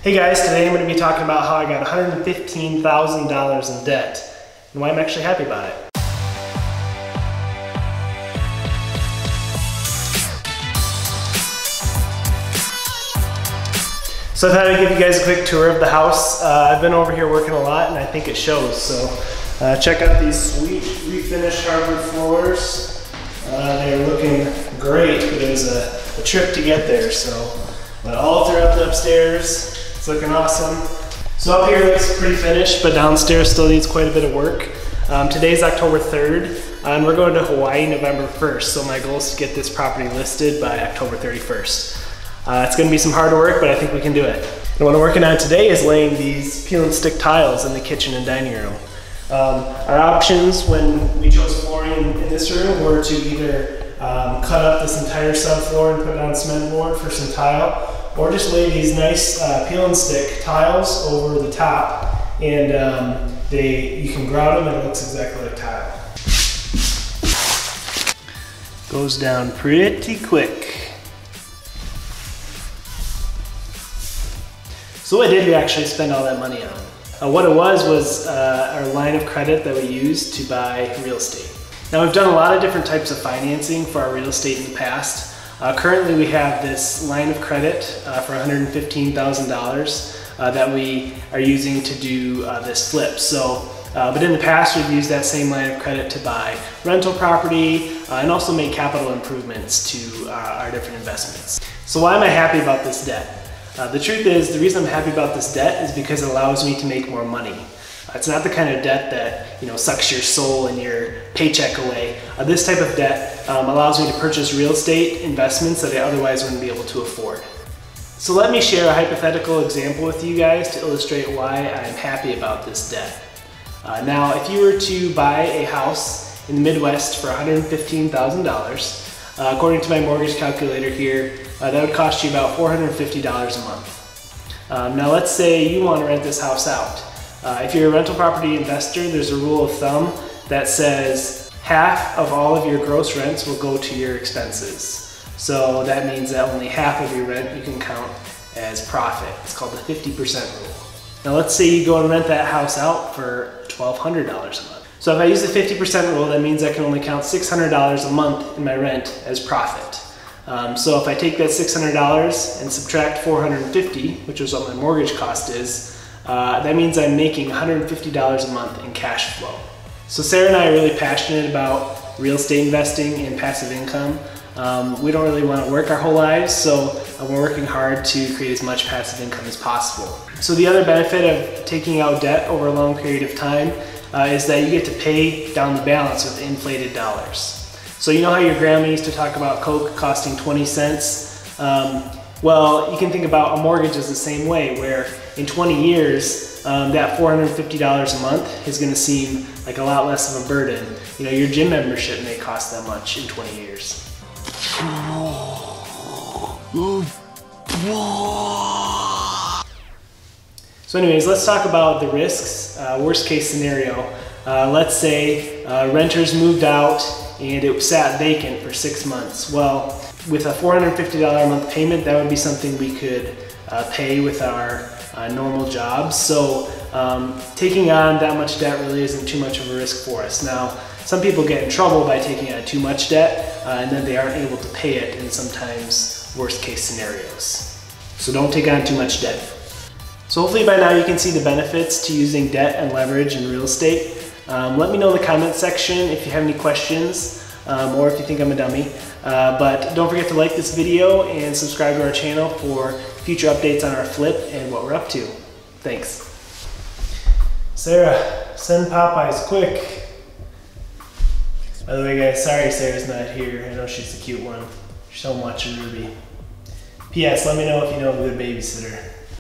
Hey guys, today I'm going to be talking about how I got $115,000 in debt and why I'm actually happy about it. So I thought I'd give you guys a quick tour of the house. I've been over here working a lot and I think it shows. So check out these sweet refinished hardwood floors. They're looking great, but it was a trip to get there. So all throughout the upstairs, it's looking awesome. So up here looks pretty finished, but downstairs still needs quite a bit of work. Today's October 3rd, and we're going to Hawaii November 1st. So my goal is to get this property listed by October 31st. It's going to be some hard work, but I think we can do it. And what I'm working on today is laying these peel and stick tiles in the kitchen and dining room. Our options when we chose flooring in this room were to either cut up this entire subfloor and put down cement board for some tile, or just lay these nice peel and stick tiles over the top, and you can grout them and it looks exactly like tile. Goes down pretty quick. So what did we actually spend all that money on? What it was our line of credit that we used to buy real estate. Now we've done a lot of different types of financing for our real estate in the past. Currently we have this line of credit for $115,000 that we are using to do this flip. So, but in the past we've used that same line of credit to buy rental property and also make capital improvements to our different investments. So why am I happy about this debt? The truth is, the reason I'm happy about this debt is because it allows me to make more money. It's not the kind of debt that sucks your soul and your paycheck away. This type of debt allows me to purchase real estate investments that I otherwise wouldn't be able to afford. So let me share a hypothetical example with you guys to illustrate why I'm happy about this debt. Now, if you were to buy a house in the Midwest for $115,000, according to my mortgage calculator here, that would cost you about $450 a month. Now let's say you want to rent this house out. If you're a rental property investor, there's a rule of thumb that says half of all of your gross rents will go to your expenses. So that means that only half of your rent you can count as profit. It's called the 50% rule. Now let's say you go and rent that house out for $1,200 a month. So if I use the 50% rule, that means I can only count $600 a month in my rent as profit. So if I take that $600 and subtract $450, which is what my mortgage cost is, that means I'm making $150 a month in cash flow. So Sarah and I are really passionate about real estate investing and passive income. We don't really want to work our whole lives, so we're working hard to create as much passive income as possible. So the other benefit of taking out debt over a long period of time is that you get to pay down the balance with inflated dollars. So you know how your grandma used to talk about Coke costing 20 cents? Well, you can think about a mortgage as the same way, where in 20 years, that $450 a month is going to seem like a lot less of a burden. Your gym membership may cost that much in 20 years. So anyways, let's talk about the risks. Worst case scenario. Let's say renters moved out and it sat vacant for 6 months. Well, with a $450 a month payment, that would be something we could pay with our normal jobs. So taking on that much debt really isn't too much of a risk for us. Now, some people get in trouble by taking on too much debt and then they aren't able to pay it in sometimes worst case scenarios. So don't take on too much debt. So hopefully by now you can see the benefits to using debt and leverage in real estate. Let me know in the comment section if you have any questions or if you think I'm a dummy. But don't forget to like this video and subscribe to our channel for future updates on our flip and what we're up to. Thanks. Sarah, send Popeyes quick. By the way guys, sorry Sarah's not here. I know she's the cute one. She's home watching Ruby. P.S. Let me know if you know a good babysitter.